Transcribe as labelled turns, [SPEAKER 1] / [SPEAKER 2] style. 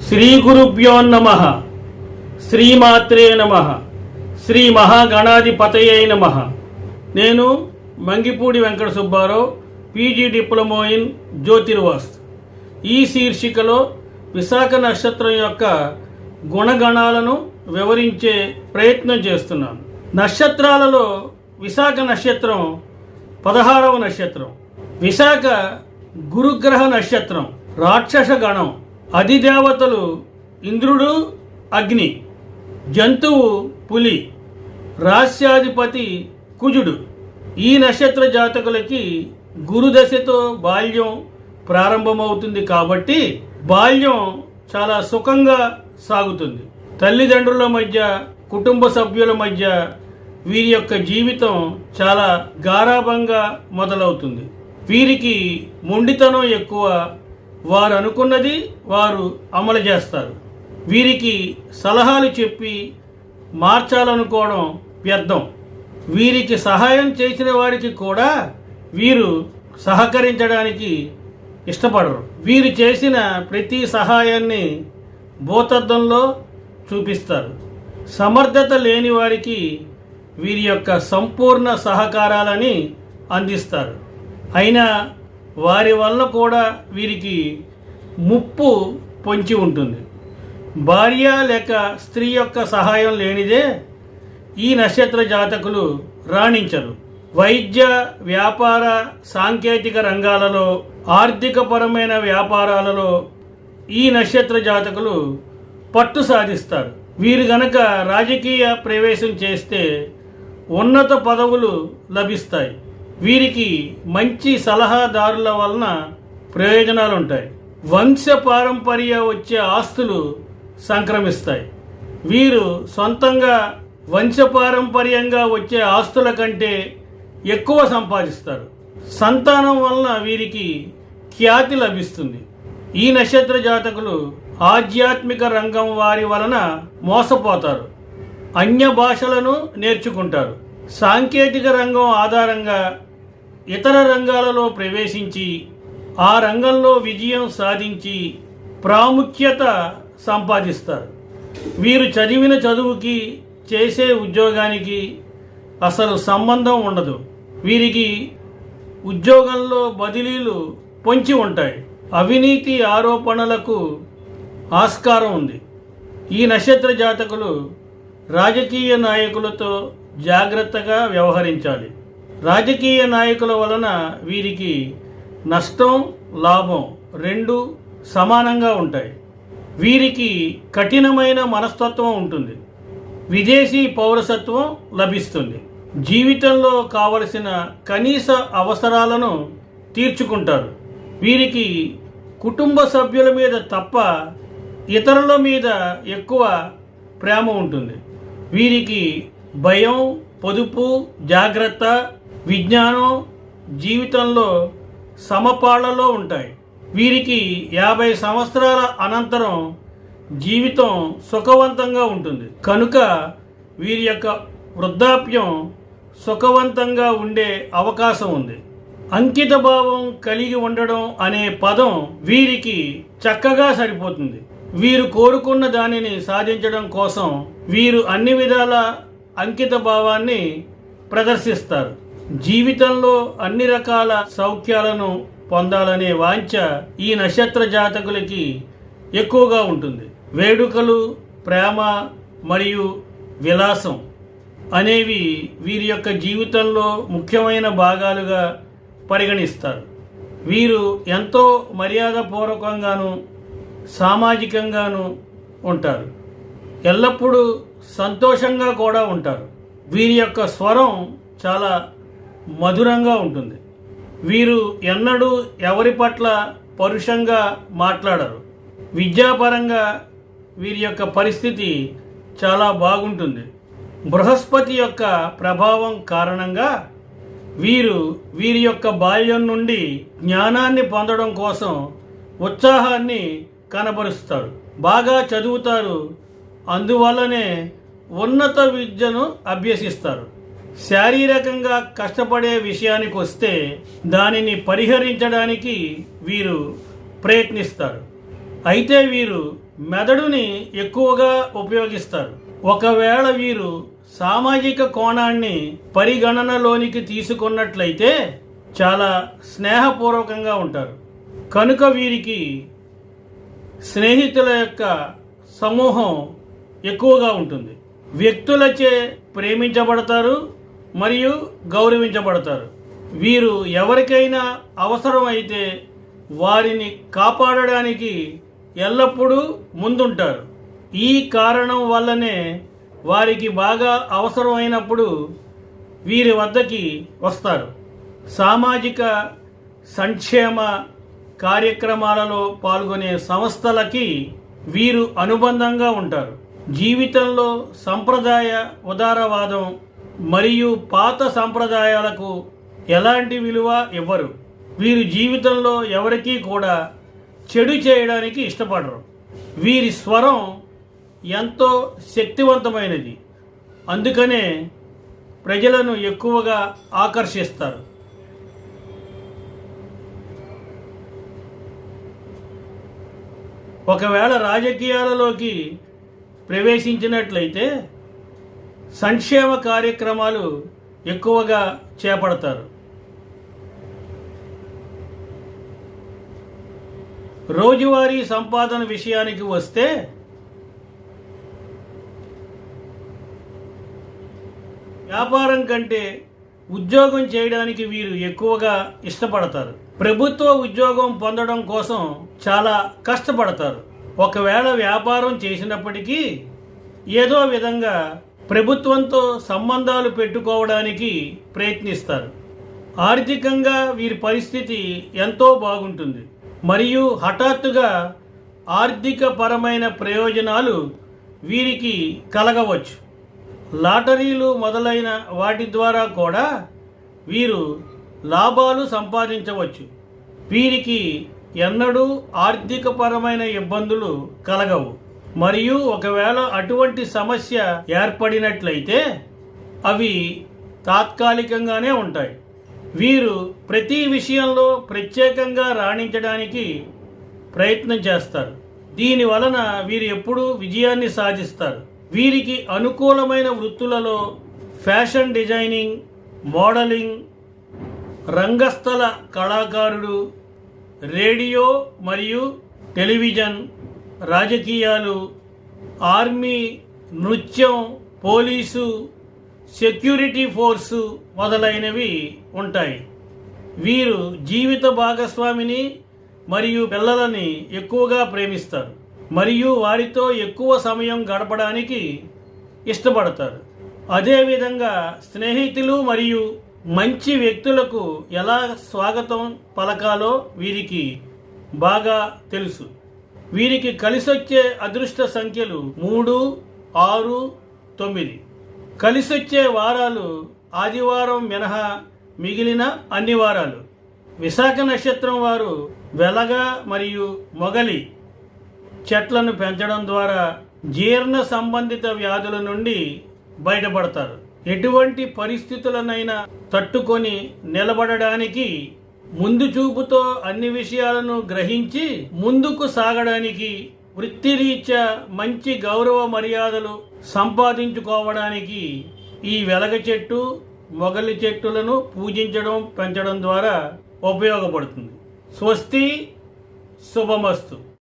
[SPEAKER 1] శ్రీ గురుభ్యో నమః. శ్రీమాత్రే నమః. శ్రీ మహాగణాధిపతయే నమః. నేను Mangipudi Venkata Subbarao, PG diploma in జ్యోతిర్వాస్తు. ఈ శీర్షికలో విశాఖ నక్షత్రం యొక్క గుణగణాలను వివరించే ప్రయత్నం చేస్తున్నాను. నక్షత్రాలలో విశాఖ నక్షత్రం 16వ నక్షత్రం. విశాఖ గురుగ్రహ నక్షత్రం, రాక్షస గణం. అధిదేవతలు ఇంద్రుడు, అగ్ని. జంతువు పులి. రాస్యాధిపతి కుజుడు. ఈ నక్షత్ర జాతకులకి గురుదశతో బాల్యం ప్రారంభమవుతుంది కాబట్టి బాల్యం చాలా సుఖంగా సాగుతుంది. తల్లిదండ్రుల మధ్య, కుటుంబ సభ్యుల మధ్య వీరి యొక్క జీవితం చాలా గారాబంగా మొదలవుతుంది. వీరికి మొండితనం ఎక్కువ. వారు అనుకున్నది వారు అమలు చేస్తారు. వీరికి సలహాలు చెప్పి మార్చాలనుకోవడం వ్యర్థం. వీరికి సహాయం చేసిన వారికి కూడా వీరు సహకరించడానికి ఇష్టపడరు. వీరు చేసిన ప్రతి సహాయాన్ని భూతద్దంలో చూపిస్తారు. సమర్థత లేని వారికి వీరి యొక్క సంపూర్ణ సహకారాలని అందిస్తారు. అయినా వారి వల్ల కూడా వీరికి ముప్పు పొంచి ఉంటుంది. భార్య లేక స్త్రీ యొక్క సహాయం లేనిదే ఈ నక్షత్ర జాతకులు రాణించరు. వైద్య, వ్యాపార, సాంకేతిక రంగాలలో, ఆర్థికపరమైన వ్యాపారాలలో ఈ నక్షత్ర జాతకులు పట్టు సాధిస్తారు. వీరు గనక రాజకీయ ప్రవేశం చేస్తే ఉన్నత పదవులు లభిస్తాయి. వీరికి మంచి సలహాదారుల వలన ప్రయోజనాలు ఉంటాయి. వంశ పారంపర్య వచ్చే ఆస్తులు సంక్రమిస్తాయి. వీరు సొంతంగా వంశపారంపర్యంగా వచ్చే ఆస్తుల కంటే ఎక్కువ సంపాదిస్తారు. సంతానం వలన వీరికి ఖ్యాతి లభిస్తుంది. ఈ నక్షత్ర జాతకులు ఆధ్యాత్మిక రంగం వారి వలన మోసపోతారు. అన్య భాషలను నేర్చుకుంటారు. సాంకేతిక రంగం ఆధారంగా ఇతర రంగాలలో ప్రవేశించి ఆ రంగంలో విజయం సాధించి ప్రాముఖ్యత సంపాదిస్తారు. వీరు చదివిన చదువుకి, చేసే ఉద్యోగానికి అసలు సంబంధం ఉండదు. వీరికి ఉద్యోగంలో బదిలీలు పొంచి ఉంటాయి. అవినీతి ఆరోపణలకు ఆస్కారం ఉంది. ఈ నక్షత్ర జాతకులు రాజకీయ నాయకులతో జాగ్రత్తగా వ్యవహరించాలి. రాజకీయ నాయకుల వలన వీరికి నష్టం, లాభం రెండు సమానంగా ఉంటాయి. వీరికి కఠినమైన మనస్తత్వం ఉంటుంది. విదేశీ పౌరసత్వం లభిస్తుంది. జీవితంలో కావలసిన కనీస అవసరాలను తీర్చుకుంటారు. వీరికి కుటుంబ సభ్యుల మీద తప్ప ఇతరుల మీద ఎక్కువ ప్రేమ ఉంటుంది. వీరికి భయం, పొదుపు, జాగ్రత్త, విజ్ఞానం జీవితంలో సమపాళ్లలో ఉంటాయి. వీరికి 50 సంవత్సరాల అనంతరం జీవితం సుఖవంతంగా ఉంటుంది. కనుక వీరి యొక్క వృద్ధాప్యం సుఖవంతంగా ఉండే అవకాశం ఉంది. అంకిత భావం కలిగి ఉండడం అనే పదం వీరికి చక్కగా సరిపోతుంది. వీరు కోరుకున్న దానిని సాధించడం కోసం వీరు అన్ని విధాల అంకిత భావాన్ని ప్రదర్శిస్తారు. జీవితంలో అన్ని రకాల సౌఖ్యాలను పొందాలనే వాంఛ ఈ నక్షత్ర జాతకులకి ఎక్కువగా ఉంటుంది. వేడుకలు, ప్రేమ మరియు విలాసం అనేవి వీరి యొక్క జీవితంలో ముఖ్యమైన భాగాలుగా పరిగణిస్తారు. వీరు ఎంతో మర్యాదపూర్వకంగాను సామాజికంగాను ఉంటారు. ఎల్లప్పుడూ సంతోషంగా కూడా ఉంటారు. వీరి యొక్క స్వరం చాలా మధురంగా ఉంటుంది. వీరు ఎన్నడూ ఎవరి పట్ల పరుషంగా మాట్లాడరు. విద్యాపరంగా వీరి యొక్క పరిస్థితి చాలా బాగుంటుంది. బృహస్పతి యొక్క ప్రభావం కారణంగా వీరి యొక్క బాల్యం నుండి జ్ఞానాన్ని పొందడం కోసం ఉత్సాహాన్ని కనబరుస్తారు. బాగా చదువుతారు. అందువల్లనే ఉన్నత విద్యను అభ్యసిస్తారు. శారీరకంగా కష్టపడే విషయానికి వస్తే దానిని పరిహరించడానికి వీరు ప్రయత్నిస్తారు. అయితే వీరు మెదడుని ఎక్కువగా ఉపయోగిస్తారు. ఒకవేళ వీరు సామాజిక కోణాన్ని పరిగణనలోనికి తీసుకున్నట్లయితే చాలా స్నేహపూర్వకంగా ఉంటారు. కనుక వీరికి స్నేహితుల యొక్క సమూహం ఎక్కువగా ఉంటుంది. వ్యక్తులచే ప్రేమించబడతారు మరియు గౌరవించబడతారు. వీరు ఎవరికైనా అవసరమైతే వారిని కాపాడడానికి ఎల్లప్పుడూ ముందుంటారు. ఈ కారణం వల్లనే వారికి బాగా అవసరమైనప్పుడు వీరి వద్దకి వస్తారు. సామాజిక సంక్షేమ కార్యక్రమాలలో పాల్గొనే సంస్థలకి వీరు అనుబంధంగా ఉంటారు. జీవితంలో సంప్రదాయ ఉదారవాదం మరియు పాత సంప్రదాయాలకు ఎలాంటి విలువ ఇవ్వరు. వీరు జీవితంలో ఎవరికీ కూడా చెడు చేయడానికి ఇష్టపడరు. వీరి స్వరం ఎంతో శక్తివంతమైనది, అందుకనే ప్రజలను ఎక్కువగా ఆకర్షిస్తారు. ఒకవేళ రాజకీయాలలోకి ప్రవేశించినట్లయితే సంక్షేమ కార్యక్రమాలు ఎక్కువగా చేపడతారు. రోజువారీ సంపాదన విషయానికి వస్తే వ్యాపారం కంటే ఉద్యోగం చేయడానికి వీరు ఎక్కువగా ఇష్టపడతారు. ప్రభుత్వ ఉద్యోగం పొందడం కోసం చాలా కష్టపడతారు. ఒకవేళ వ్యాపారం చేసినప్పటికీ ఏదో విధంగా ప్రభుత్వంతో సంబంధాలు పెట్టుకోవడానికి ప్రయత్నిస్తారు. ఆర్థికంగా వీరి పరిస్థితి ఎంతో బాగుంటుంది మరియు హఠాత్తుగా ఆర్థిక పరమైన ప్రయోజనాలు వీరికి కలగవచ్చు. లాటరీలు మొదలైన వాటి ద్వారా కూడా వీరు లాభాలు సంపాదించవచ్చు. వీరికి ఎన్నడూ ఆర్థిక పరమైన ఇబ్బందులు కలగవు మరియు ఒకవేళ అటువంటి సమస్య ఏర్పడినట్లయితే అవి తాత్కాలికంగానే ఉంటాయి. వీరు ప్రతి విషయంలో ప్రత్యేకంగా రాణించడానికి ప్రయత్నం చేస్తారు. దీని వలన వీరు ఎప్పుడూ విజయాన్ని సాధిస్తారు. వీరికి అనుకూలమైన వృత్తులలో ఫ్యాషన్ డిజైనింగ్, మోడలింగ్, రంగస్థల కళాకారుడు, రేడియో మరియు టెలివిజన్, రాజకీయాలు, ఆర్మీ, నృత్యం, పోలీసు, సెక్యూరిటీ ఫోర్సు మొదలైనవి ఉంటాయి. వీరు జీవిత భాగస్వామిని మరియు పిల్లలని ఎక్కువగా ప్రేమిస్తారు మరియు వారితో ఎక్కువ సమయం గడపడానికి ఇష్టపడతారు. అదేవిధంగా స్నేహితులు మరియు మంచి వ్యక్తులకు ఎలా స్వాగతం పలకాలో వీరికి బాగా తెలుసు. వీరికి కలిసొచ్చే అదృష్ట సంఖ్యలు 3, 6, 9. కలిసొచ్చే వారాలు ఆదివారం మినహా మిగిలిన అన్ని వారాలు. విశాఖ నక్షత్రం వారు వెలగ మరియు మొగలి చెట్లను పెంచడం ద్వారా జీర్ణ సంబంధిత వ్యాధుల నుండి బయటపడతారు. ఎటువంటి పరిస్థితులనైనా తట్టుకొని నిలబడడానికి, ముందు చూపుతో అన్ని విషయాలను గ్రహించి ముందుకు సాగడానికి, వృత్తిరీత్యా మంచి గౌరవ మర్యాదలు సంపాదించుకోవడానికి ఈ వెలగ చెట్టు, మొగలి చెట్టులను పూజించడం, పెంచడం ద్వారా ఉపయోగపడుతుంది. స్వస్తి, శుభమస్తు.